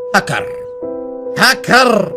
Hacker hacker.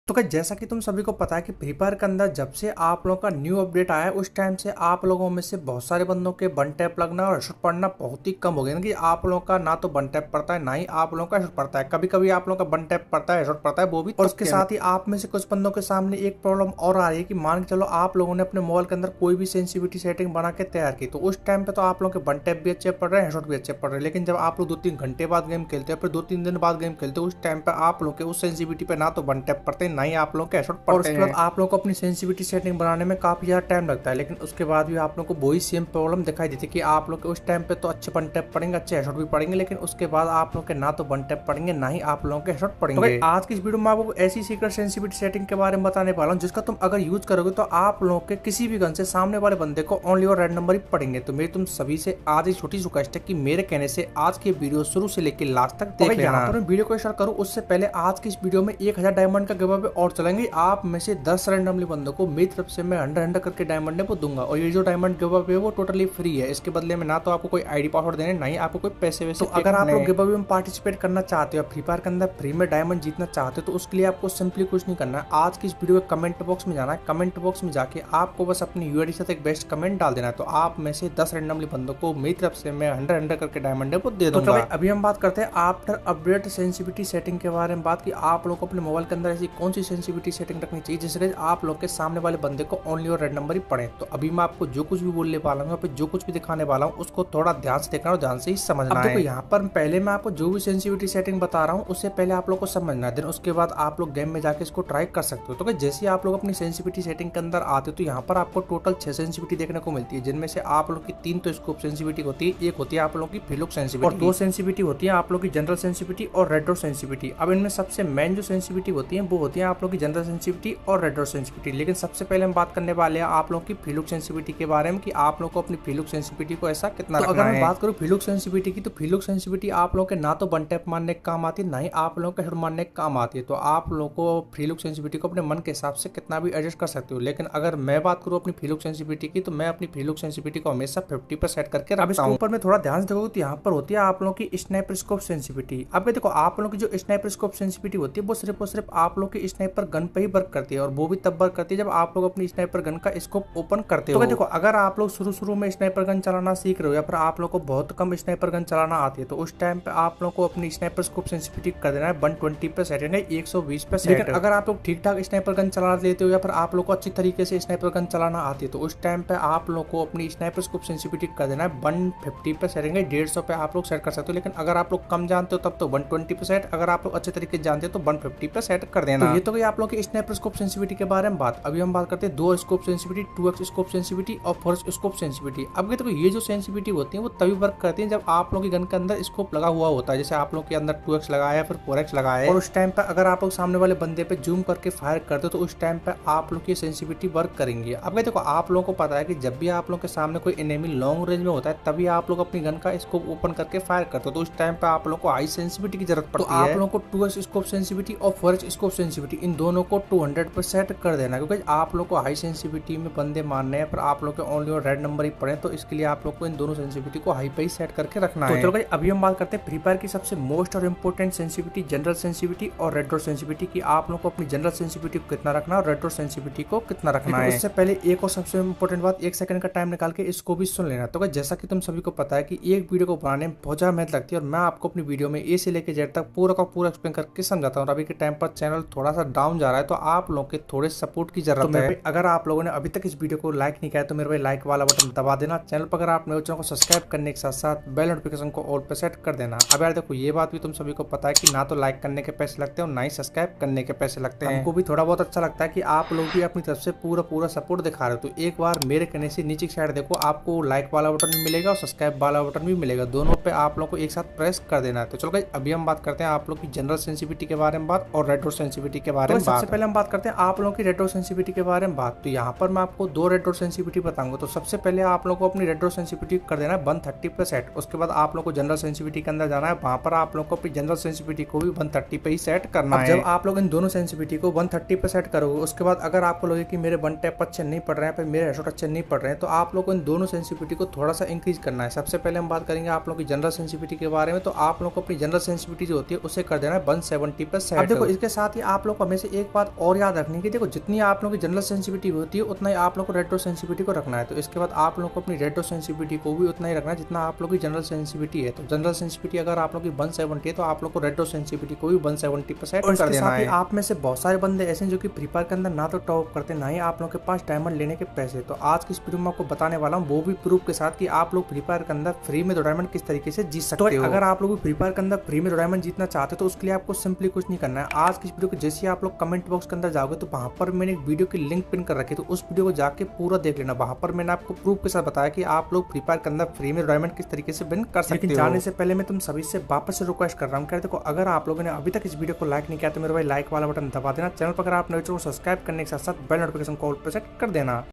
तो क्या जैसा कि तुम सभी को पता है कि फ्री फायर के अंदर जब से आप लोगों का न्यू अपडेट आया है उस टाइम से आप लोगों में से बहुत सारे बंदों के वन टैप लगना और हेडशॉट पड़ना बहुत ही कम हो गया। कि आप लोगों का ना तो वन टैप पड़ता है ना ही आप लोगों का हेडशॉट पड़ता है। कभी कभी आप लोगों का वन टैप पड़ता है, हेडशॉट पड़ता है, वो भी। और उसके साथ ही आप में से कुछ बंदों के सामने एक प्रॉब्लम और आ रही है कि मान के चलो आप लोगों ने अपने मोबाइल के अंदर कोई भी सेंसिटिविटी सेटिंग बना के तैयार की, तो उस टाइम पे तो आप लोगों के वन टैप भी अच्छे पड़ रहे हैं, हेडशॉट भी अच्छे पड़ रहे हैं। लेकिन जब आप लोग 2-3 घंटे बाद गेम खेलते हैं, फिर 2-3 दिन बाद गेम खेलते हैं, उस टाइम पे आप लोग के उस सेंसिटिविटी पे ना तो वन टैप पड़ते हैं ना ही आप लोग के हेडशॉट पड़ते हैं। और उसके बाद आप लोग को अपनी सेंसिटिविटी सेटिंग बनाने में काफी ज्यादा टाइम लगता है। लेकिन उसके बाद भी आप लोग को वही सेम प्रॉब्लम दिखाई देती है कि आप लोग के उस टाइम पे तो अच्छे वन टैप पड़ेंगे, अच्छे हेडशॉट भी पड़ेंगे, लेकिन उसके बाद आप लोग के ना तो वन टैप पड़ेंगे ना ही आप लोगों के हेडशॉट पड़ेंगे। तो आज की इस वीडियो में आपको ऐसी सीक्रेट सेंसिटिविटी सेटिंग के बारे में बताने वाला हूं जिसका तुम अगर यूज करोगे तो आप लोगों के किसी भी गन से सामने वाले बंदे को ओनली और रेड नंबर ही पड़ेंगे। तो मेरी तुम सभी से आज एक छोटी रिक्वेस्ट है कि मेरे कहने से आज की वीडियो शुरू से लेकर लास्ट तक देख लेना। यहाँ पर मैं वीडियो को स्टार्ट करूं उससे पहले आज की इस वीडियो में 1000 डायमंड का गिव अवे और चलेंगे। आप में से 10 रैंडमली बंदों को मेरी तरफ से मैं 100 करके डायमंड वो दूंगा। और ये जो डायमंड गिव अवे वो टोटली फ्री है। इसके बदले में ना तो आपको कोई आईडी पासवर्ड देने, ना ही आपको कोई पैसे वैसे। तो अगर आप लोग गिव अवे में पार्टिसिपेट करना चाहते हो, फ्री फायर के अंदर फ्री में डायमंड जीतना चाहते हो, तो उसके लिए आपको सिंपली कुछ नहीं करना है। आज की इस वीडियो के कमेंट बॉक्स में जाना है। कमेंट बॉक्स में जाके आपको बस अपनी यूआईडी के साथ एक बेस्ट कमेंट डाल देना है। तो आप में से 10 रैंडमली बंदों को मेरी तरफ से मैं 100 करके डायमंड वो दे दूंगा। तो अभी हम बात करते हैं आफ्टर अपडेट सेंसिटिविटी सेटिंग के बारे में। बात की आप लोग को अपने मोबाइल के अंदर ऐसी कौन सी सेंसिटिविटी सेटिंग रखनी चाहिए जिससे आप लोग के सामने वाले बंदे को ओनली और रेड नंबर ही पड़े। तो अभी मैं आपको जो कुछ भी बोलने वाला हूँ, जो कुछ भी दिखाने वाला हूँ, उसको थोड़ा ध्यान से देखना और ध्यान से ही समझना है। देखो यहाँ पर पहले मैं आपको जो भी सेंसिटिविटी सेटिंग बता रहा हूँ उससे पहले आप लोग को समझना है, देन उसके बाद आप लोग गेम में जाके इसको ट्राई कर सकते हो। तो जैसे आप लोग अपनी सेंसिटिविटी सेटिंग के अंदर आते हो तो यहाँ पर आपको टोटल 6 सेंसिटिविटी देखने को मिलती है, जिनमें से आप लोग की 3 तो स्कोप सेंसिटिविटी होती है, एक होती है आप लोग की फिलुक सेंसिटिविटी और 2 सेंसिटिविटी होती है आप लोग की जनरल सेंसिटिविटी और रेड डॉट सेंसिटिविटी। अब इनमें सबसे मेन जो सेंसिटिविटी होती है वो होती है आप लोग की जनरल सेंसिटिविटी और रेड डॉट सेंसिटिविटी। लेकिन सबसे पहले हम बात करने वाले हैं आप लोग की फिलुक सेंसिटिविटी के बारे में कि आप लोग को अपनी फिलुक सेंसिटिविटी को ऐसा कितना रखना है। अगर मैं बात करूं फिलुक सेंसिटिविटी की, तो फिलुक सेंसिटिविटी आप लोग के ना तो वन टैप मारने के काम आती है, ना ही आप लोगों के हेड मारने के काम आती है। तो आप लोग को फिलुक सेंसिटिविटी को अपने मन के हिसाब से कितना भी एडजस्ट कर सकते हो। लेकिन अगर मैं बात करूं अपनी फिलुक सेंसिटिविटी की, तो मैं अपनी फिलुक सेंसिटिविटी को हमेशा 50 पर सेट करके रखता हूं। ऊपर में थोड़ा ध्यान से देखोगे तो यहाँ पर होती है आप लोगों की स्नाइपर स्कोप सेंसिटिविटी। अब देखो आप लोगों की जो स्नाइपर स्कोप सेंसिटिविटी होती है वो सिर्फ और सिर्फ आप लोग की स्नाइपर गन पे ही वर्क करती है, और वो भी तब वर्क करती है जब आप लोग अपनी स्नाइपर गन का स्कोप ओपन करते हो। तो देखो अगर आप लोग शुरू में स्नाइपर गन चलाना सीख रहे हो या फिर आप लोग को बहुत कम स्नाइपर गन चलाना आती है, तो उस टाइम पे आप लोग को अपनी स्नाइपर स्कोप सेंसिटिविटी कर देना है 120 पे सेट, यानी 120 पे सेट। लेकिन अगर आप लोग ठीक ठाक स्नाइपर गन चला लेते हो या फिर आप लोग को अच्छी तरीके से स्नाइपर गन चलाना आती है, तो उस टाइम पे आप लोग को अपनी स्नाइपर स्कोप सेंसिटिविटी कर देना है 150 पे सेट, यानी 150 पे आप लोग सेट कर सकते हो। लेकिन अगर आप लोग कम जानते हो तब तो 120 पे सेट, अगर आप लोग अच्छे तरीके से जानते हो तो 150 पे सेट कर देना। तो ये तो गई आप लोग की स्नाइपर स्कोप सेंसिटिविटी के बारे में बात। अभी हम बात करते हैं 2 scope sensitivity, 2x scope sensitivity और 4x स्कोप सेंसिटिविटी। अब देखो ये जो सेंसिटिविटी होती है वो तभी वर्क करती है जब आप लोग की गन के अंदर स्कोप लगा हुआ होता है, जैसे आप लोग के अंदर 2x लगाया है फिर 4x लगाया है, और उस टाइम पे अगर आप लोग सामने वाले बंदे पे जूम करके फायर करते हो तो उस टाइम पे आप लोग की सेंसिटिविटी वर्क करेंगी। अब देखो आप लोगों को पता है कि जब भी आप लोग के सामने कोई एनिमी लॉन्ग रेंज में होता है तभी आप लोग अपनी गन का स्कोप ओपन करके फायर करते हो, तो उस टाइम पे आप लोग को हाई सेंसिटिविटी की जरूरत पड़ती है। आप लोगों को 2x स्कोप सेंसिटिविटी और 4x स्कोप सेंसिटिविटी इन दोनों को 200 पे सेट कर देना, क्योंकि आप लोग को हाई सेंसिटिविटी में बंदे मारने हैं पर आप लोग के ओनली और रेड नंबर ही पड़े, तो इसके लिए आप लोग को इन दोनों सेंसिटिविटी को हाई पे ही सेट करके रखना है। तो चलो अभी हम बात करते हैं फ्री फायर की सबसे मोस्ट और इम्पोर्टेंट सेंसिटिविटी जनरल सेंसिटिविटी और रेड डॉट सेंसिटिविटी की। आप लोग को अपनी जनरल सेंसिटिविटी को कितना रखना है और रेड डॉट सेंसिटिविटी को कितना रखना है। इससे पहले एक और सबसे इम्पोर्टेंट बात, 1 सेकंड का टाइम निकाल के इसको भी सुन लेना। तो जैसा कि तुम सभी को पता है कि एक वीडियो को बनाने में बहुत ज्यादा मेहनत लगती है, और मैं आपको अपनी वीडियो में ए से लेकर जेड तक पूरा का पूरा एक्सप्लेन करके समझाता हूँ। अभी के टाइम पर चैनल थोड़ा सा डाउन जा रहा है, तो आप लोग के थोड़े सपोर्ट की जरूरत है। अगर आप लोगों ने अभी तक इस वीडियो को लाइक नहीं किया तो मेरे भाई लाइक वाला बटन दबा देना। चैनल पर अगर आप नए चैनल को सब्सक्राइब करने के साथ साथ बेल नोटिफिकेशन को ऑल पे सेट कर देना। अब यार देखो ये बात भी तुम सभी को पता है कि ना तो लाइक करने के पैसे लगते हैं और ना ही सब्सक्राइब करने के पैसे लगते हैं। हमको भी थोड़ा बहुत अच्छा लगता है कि आप लोग भी अपनी तरफ से पूरा सपोर्ट दिखा रहे हो। तो एक बार मेरे कहने से नीचे की साइड देखो, आपको लाइक वाला बटन भी मिलेगा और सब्सक्राइब वाला बटन भी मिलेगा, दोनों पे आप लोग को एक साथ प्रेस कर देना है। तो चलो गाइस अभी हम बात करते हैं आप लोग की जनरल सेंसिटिविटी के बारे में बात और रेड डॉट सेंसिटिविटी के बारे में। सबसे पहले हम बात करते हैं आप लोगों की रेड डॉट सेंसिटिविटी के बारे में बात। तो यहाँ पर मैं आपको 2 रेड डॉट सेंसिटिविटी बताऊंगा। तो सबसे पहले आप लोगों को अपनी रेड डॉट सेंसिटिविटी कर देना है 130 पे सेट। उसके बाद आप लोगों को जनरल सेंसिटिविटी के अंदर जाना है, वहां पर आप लोगों को अपनी जनरल सेंसिटिविटी को भी 130 पे ही सेट करना है। जब आप लोग इन दोनों सेंसिटिविटी को 130 पे सेट करोगे, उसके बाद अगर आपको लगे कि मेरे वन टैप अच्छे नहीं पड़ रहे हैं, मेरे हेडशॉट अच्छे नहीं पड़ रहे हैं, तो आप लोग को इन दोनों सेंसिटिविटी को थोड़ा सा इंक्रीज करना है। सबसे पहले हम बात करेंगे आप लोगों की जनरल सेंसिटिविटी के बारे में। तो आप लोग को अपनी जनरल सेंसिटिविटी जो होती है उसे कर देना है 170 पे सेट। अब देखो इसके साथ ही आप लोग को हमेशा एक बात और याद रखनी है, देखो जितनी आप लोगों की जनरल सेंसिटिविटी होती है उतना ही आप लोग को रेड डॉट सेंसिटिविटी को रखना है। तो इसके बाद आप लोग को अपनी रेड डॉट सेंसिटिविटी को भी उतना ही रखना है जितना आप लोग की जनरल सेंसिटिविटी है। तो जनरल सेंसिटिविटी अगर आप लोग की 170 है तो आप लोग को रेड डॉट सेंसिटिविटी को भी 170 पे सेट कर देना है। आप में से बहुत सारे बंदे ऐसे हैं जो कि फ्री फायर के अंदर ना तो टॉप करते ना ही आप लोग के पास डायमंड लेने के पैसे। तो आज की इस वीडियो में आपको बताने वाला हूँ वो भी प्रूफ के साथ कि आप लोग फ्री फायर के अंदर फ्री में डायमंड किस तरीके से जीत सकते हो। अगर आप लोग फ्री फायर के अंदर फ्री में डायमंड जीतना चाहते हो तो उसके लिए आपको सिंपली कुछ नहीं करना है। आज की इस वीडियो को जैसे आप लोग कमेंट बॉक्स के अंदर जाओगे तो वहां पर मैंने एक वीडियो की लिंक पिन कर रखी है, तो उस वीडियो को जाके पूरा देख लेना। वहां पर मैंने आपको प्रूफ के साथ बताया कि आप लोग फ्री फायर के अंदर फ्री में डायमंड किस तरीके से विन कर सकते हो। लेकिन जाने से पहले मैं तुम सभी से वापस से रिक्वेस्ट कर रहा हूँ, देखो अगर आप लोगों ने अभी तक इस वीडियो को लाइक नहीं किया तो मेरे भाई लाइक वाला बटन दबा देना। चैनल पर अगर आप नए हो तो सब्सक्राइब करने के साथ साथ बेल नोटिफिकेशन को ऑल पे सेट कर देना।